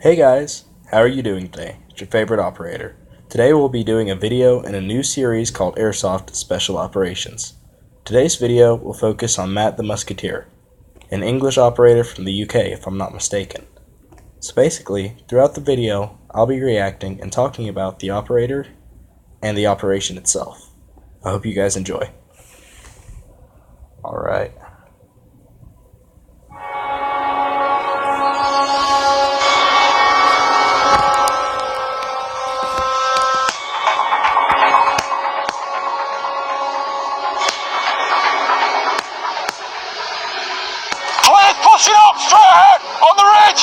Hey guys, how are you doing today? It's your favorite operator. Today we'll be doing a video in a new series called Airsoft Special Operations. Today's video will focus on Matt the Musketeer, an English operator from the UK if I'm not mistaken. So basically, throughout the video, I'll be reacting and talking about the operator and the operation itself. I hope you guys enjoy. Alright. Pushing up straight ahead on the ridge.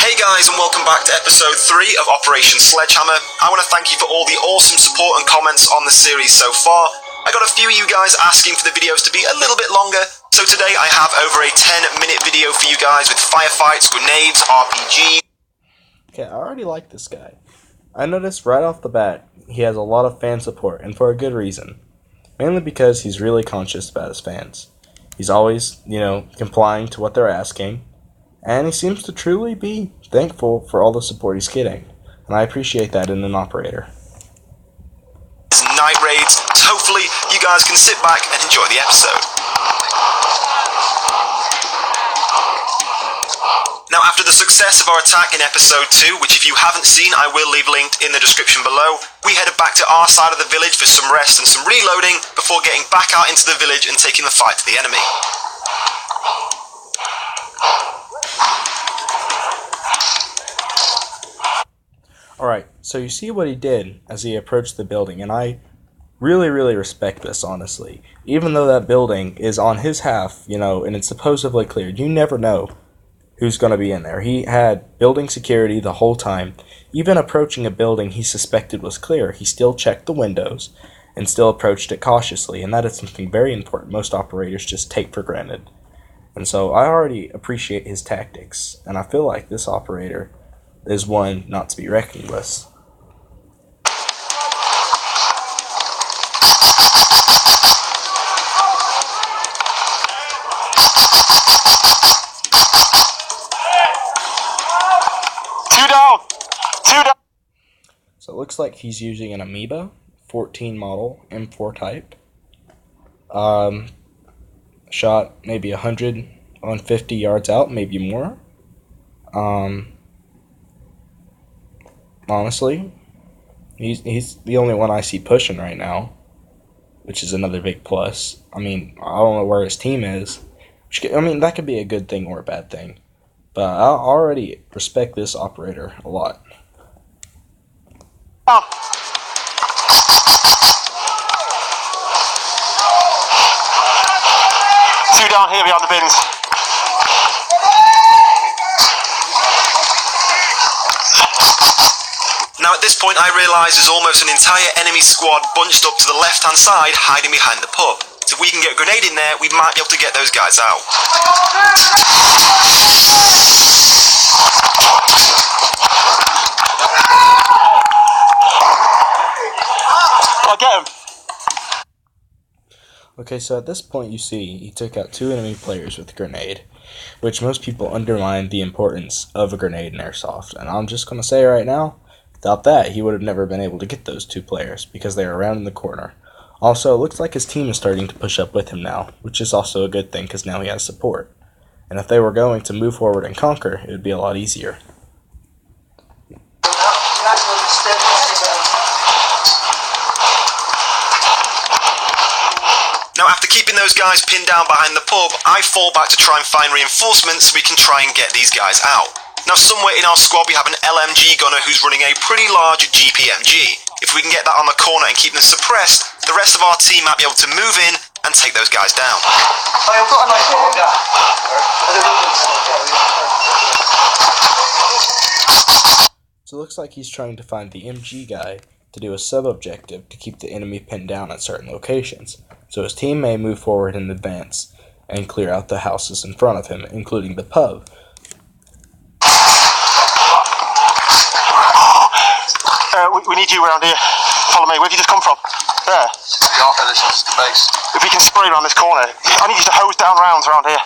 Hey guys, and welcome back to episode 3 of Operation Sledgehammer. I want to thank you for all the awesome support and comments on the series so far. I got a few of you guys asking for the videos to be a little bit longer, so today I have over a 10-minute video for you guys with firefights, grenades, RPG. Okay, I already like this guy. I noticed right off the bat he has a lot of fan support, and for a good reason. Mainly because he's really conscious about his fans. He's always, complying to what they're asking, and he seems to truly be thankful for all the support he's getting, and I appreciate that in an operator. Night raids, so hopefully you guys can sit back and enjoy the episode. Now, after the success of our attack in episode 2, which if you haven't seen, I will leave linked in the description below, we headed back to our side of the village for some rest and some reloading before getting back out into the village and taking the fight to the enemy. Alright, so you see what he did as he approached the building, and I really respect this, honestly. Even though that building is on his half, and it's supposedly cleared, you never know who's going to be in there. He had building security the whole time. Even approaching a building he suspected was clear, he still checked the windows and still approached it cautiously, and that is something very important most operators just take for granted. And so I already appreciate his tactics, and I feel like this operator is one not to be reckoned with. So it looks like he's using an Amoeba 14 model M4 type. Shot maybe 150 yards out, maybe more. Honestly, he's the only one I see pushing right now, which is another big plus. I mean, I don't know where his team is. That could be a good thing or a bad thing. But I already respect this operator a lot. Oh. Two down here behind the bins. Now at this point I realise there's almost an entire enemy squad bunched up to the left hand side hiding behind the pub. So if we can get a grenade in there, we might be able to get those guys out. I'll get him. Okay, so at this point you see he took out 2 enemy players with a grenade, which most people underline the importance of a grenade in Airsoft. And I'm just going to say right now, without that, he would have never been able to get those 2 players because they are around in the corner. Also, it looks like his team is starting to push up with him now, which is also a good thing because now he has support. And if they were going to move forward and conquer, it would be a lot easier. Now after keeping those guys pinned down behind the pub, I fall back to try and find reinforcements so we can try and get these guys out. Now somewhere in our squad we have an LMG gunner who's running a pretty large GPMG. If we can get that on the corner and keep them suppressed, the rest of our team might be able to move in and take those guys down. So it looks like he's trying to find the MG guy to do a sub-objective to keep the enemy pinned down at certain locations, so his team may move forward in advance and clear out the houses in front of him, including the pub. We need you around here. Follow me. Where have you just come from? There. This is the base. If we can spray around this corner. I need you to hose down rounds around here.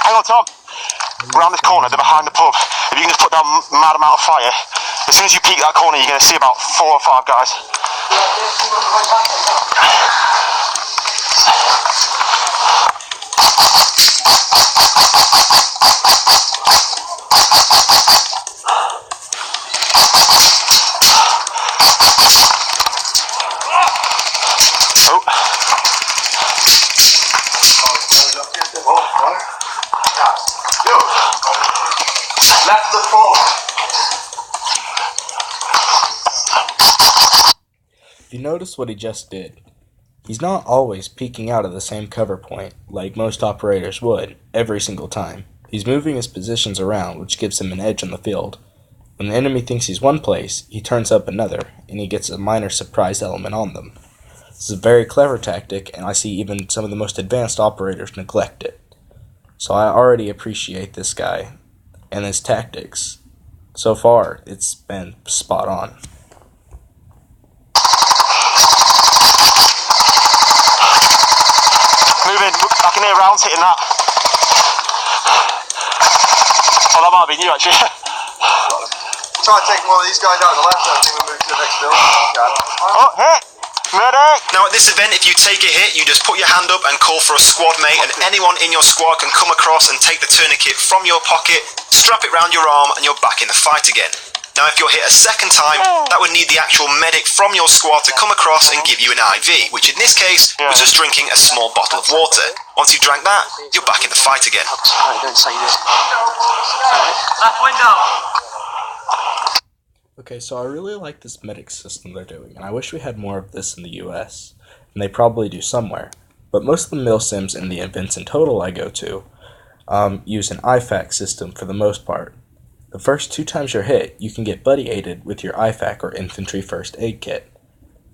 Hang on, Tom. around this corner, they're behind the pub. If you can just put down a mad amount of fire, as soon as you peek that corner, you're going to see about 4 or 5 guys. Left the floor. If you notice what he just did, he's not always peeking out of the same cover point like most operators would every single time. He's moving his positions around, which gives him an edge on the field. When the enemy thinks he's one place, he turns up another, and he gets a minor surprise element on them. This is a very clever tactic, and I see even some of the most advanced operators neglect it. So I already appreciate this guy and his tactics. So far, it's been spot on. Moving, I can hear rounds hitting that. Oh, that might be you actually. Try and take one of these guys out on the left, and then we'll move to the next building. Oh, hit! Medic! Now at this event, if you take a hit, you just put your hand up and call for a squad mate, and anyone in your squad can come across and take the tourniquet from your pocket, strap it round your arm, and you're back in the fight again. Now if you're hit a second time, that would need the actual medic from your squad to come across and give you an IV, which in this case was just drinking a small bottle of water. Once you've drank that, you're back in the fight again. Don't say this. Left window. Okay, so I really like this medic system they're doing, and I wish we had more of this in the US, and they probably do somewhere. But most of the milsims and the events in total I go to use an IFAC system for the most part. The first 2 times you're hit, you can get buddy aided with your IFAC or infantry first aid kit.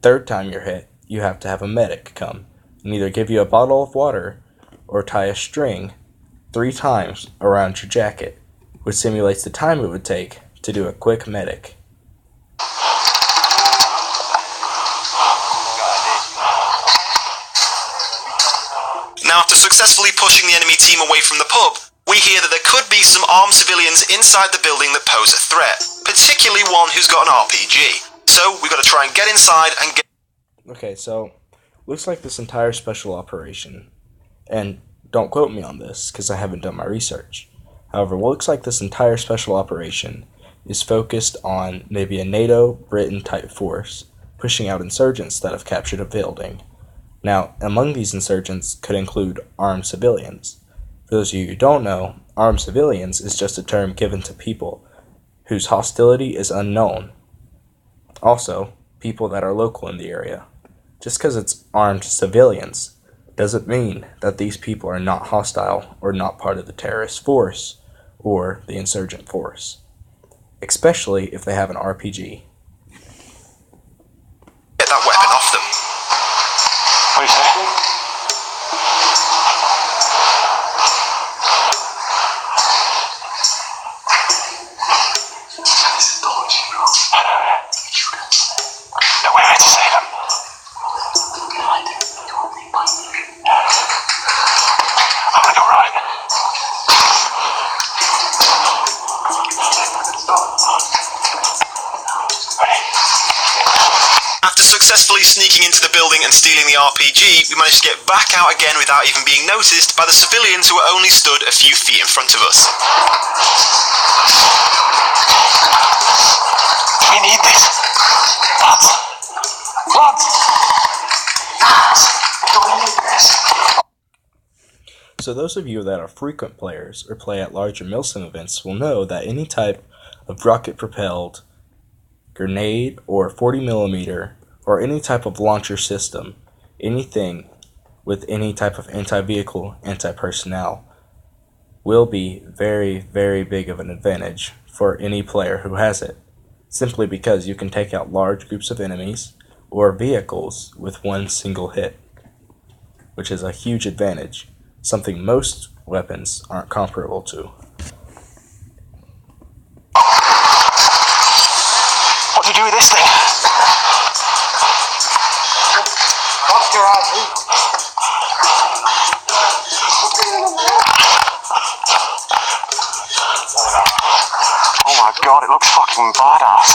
Third time you're hit, you have to have a medic come and either give you a bottle of water or tie a string 3 times around your jacket, which simulates the time it would take to do a quick medic. Now after successfully pushing the enemy team away from the pub, we hear that there could be some armed civilians inside the building that pose a threat, particularly one who's got an RPG. So we've got to try and get inside and get... Okay, so looks like this entire special operation, and don't quote me on this because I haven't done my research. However, what looks like this entire special operation is focused on maybe a NATO, Britain type force pushing out insurgents that have captured a building. Now, among these insurgents could include armed civilians. For those of you who don't know, armed civilians is just a term given to people whose hostility is unknown. Also, people that are local in the area. Just because it's armed civilians doesn't mean that these people are not hostile or not part of the terrorist force or the insurgent force. Especially if they have an RPG. Get that weapon off them. What do you say? No, we're here to save them. I'm gonna go right. After successfully sneaking into the building and stealing the RPG, we managed to get back out again without even being noticed by the civilians who were only stood a few feet in front of us. We need this. Lads. Lads. Lads. We need this. So those of you that are frequent players or play at larger Milsim events will know that any type of rocket-propelled grenade or 40mm or any type of launcher system, anything with any type of anti-vehicle, anti-personnel, will be very, very big of an advantage for any player who has it, simply because you can take out large groups of enemies or vehicles with one single hit, which is a huge advantage, something most weapons aren't comparable to. What do you do with this thing? Cross your eyes. god, it looks fucking badass.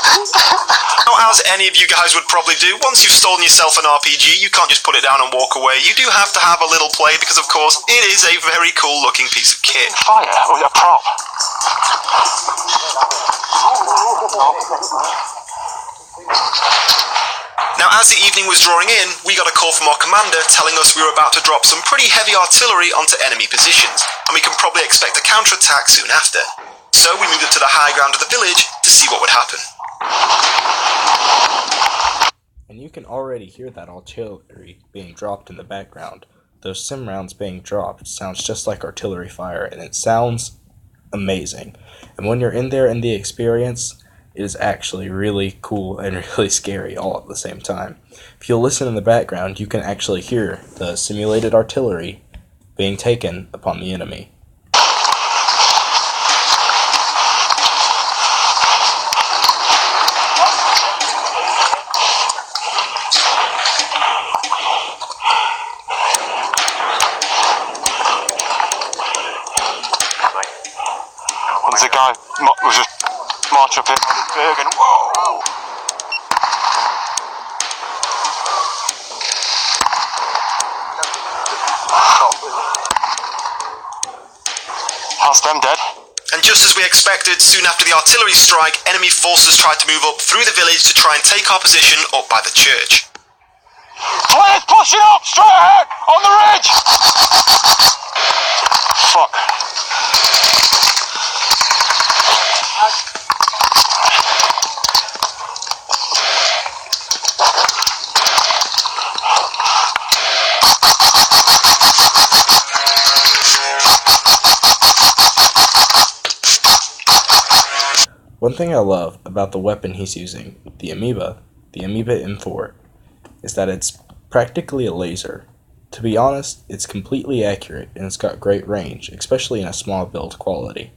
Now, as any of you guys would probably do, once you've stolen yourself an RPG, you can't just put it down and walk away. You do have to have a little play because, of course, it is a very cool looking piece of kit. Fire? Or a prop? Now, as the evening was drawing in, we got a call from our commander telling us we were about to drop some pretty heavy artillery onto enemy positions, and we can probably expect a counterattack soon after. So we moved up to the high ground of the village to see what would happen. And you can already hear that artillery being dropped in the background. Those sim rounds being dropped sounds just like artillery fire, and it sounds amazing. And when you're in there in the experience, it is actually really cool and really scary all at the same time. If you'll listen in the background, you can actually hear the simulated artillery being taken upon the enemy. There's a guy was just march up here, Bergen. Whoa! How's them dead? And just as we expected, soon after the artillery strike, enemy forces tried to move up through the village to try and take our position up by the church. Players pushing up, straight ahead, on the ridge! Fuck. One thing I love about the weapon he's using, the Amoeba M4, is that it's practically a laser. To be honest, it's completely accurate and it's got great range, especially in a small build quality.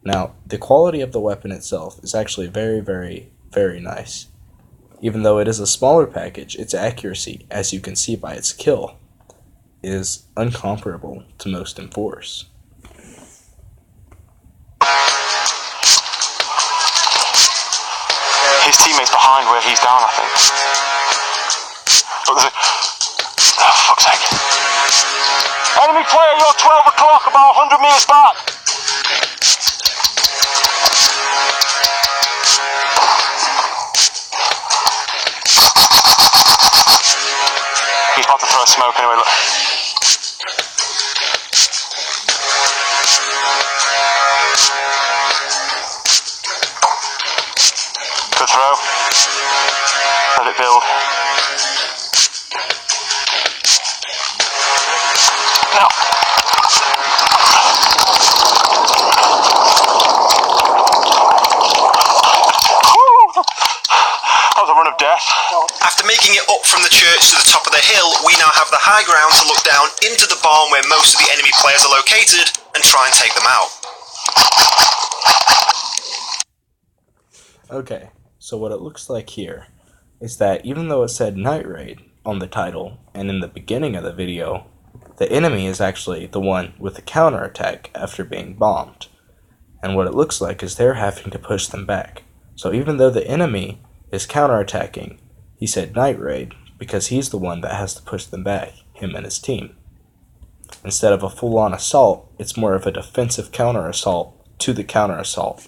Now, the quality of the weapon itself is actually very, very, very nice. Even though it is a smaller package, its accuracy, as you can see by its kill, is incomparable to most M4s. His teammate's behind where he's down, I think. But there's a... Oh, fuck's sake. Enemy player, you're 12 o'clock, about 100 metres back. He's about to throw a smoke anyway, look. Good throw. Let it build. Now. That was a run of death. After making it up from the church to the top of the hill, we now have the high ground to look down into the barn where most of the enemy players are located and try and take them out. Okay, so what it looks like here is that even though it said Night Raid on the title and in the beginning of the video, the enemy is actually the one with the counterattack after being bombed. And what it looks like is they're having to push them back. So even though the enemy is counterattacking, he said Night Raid because he's the one that has to push them back, him and his team. Instead of a full-on assault, it's more of a defensive counter-assault to the counter-assault.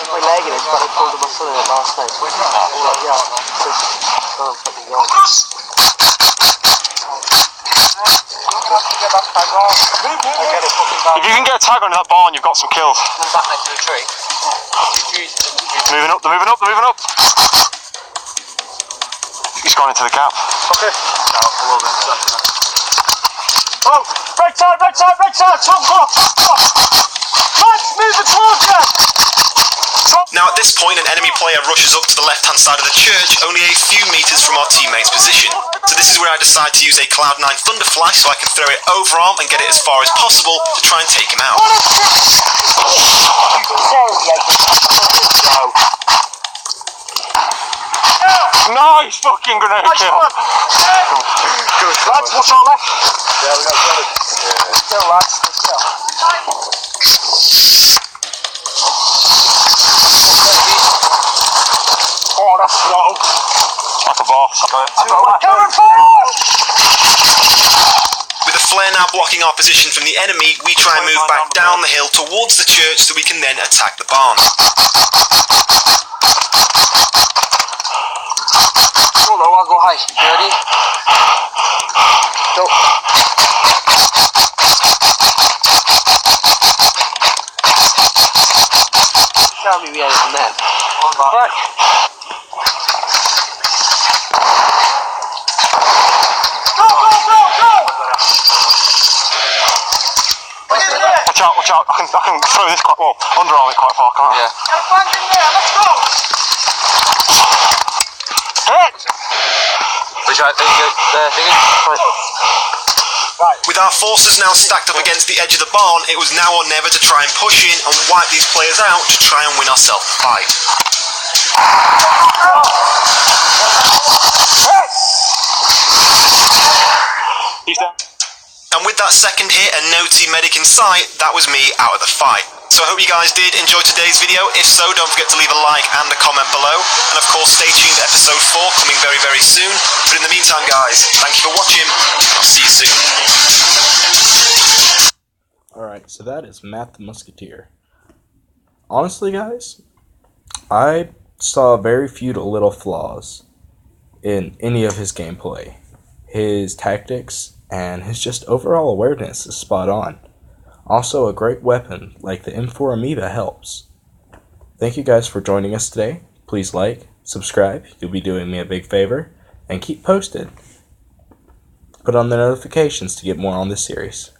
My leg in it, but I pulled the muscle in it last night. If you can get a tag on that barn, you've got some kills. Back next to the tree. Moving up, they're moving up, they're moving up. He's gone into the gap. Okay. Oh, red side, red side, red side, top block, top block. Let's move it towards you. Now at this point, an enemy player rushes up to the left-hand side of the church, only a few meters from our teammate's position. So this is where I decide to use a Cloud9 Thunder Flash so I can throw it overarm and get it as far as possible to try and take him out. No! Nice fucking grenade kill. Good. Lads, what's our left? Yeah, we got solid. Let's go, lads. Let's go. Oh, that's throttle. Like a boss. Coming forward! With the flare now blocking our position from the enemy, we try and move back down the hill towards the church so we can then attack the barn. Go low, I'll go high. You ready? Go. Tell me we had it from there. Right. Watch out. I can throw this quite well. Underarm it quite far, can't I? Yeah. Get a band in there, let's go! Hit! Which right, there you go. There, thingy. With our forces now stacked up against the edge of the barn, it was now or never to try and push in and wipe these players out to try and win ourselves the fight. He's down. And with that second hit and no team medic in sight, that was me out of the fight. So I hope you guys did enjoy today's video. If so, don't forget to leave a like and a comment below. And of course, stay tuned for episode 4 coming very, very soon. But in the meantime, guys, thank you for watching. I'll see you soon. Alright, so that is Matt the Musketeer. Honestly, guys, I saw very few little flaws in any of his gameplay. His tactics and his just overall awareness is spot on. Also, a great weapon like the M4 Amoeba helps. Thank you guys for joining us today. Please like, subscribe, you'll be doing me a big favor, and keep posted. Put on the notifications to get more on this series.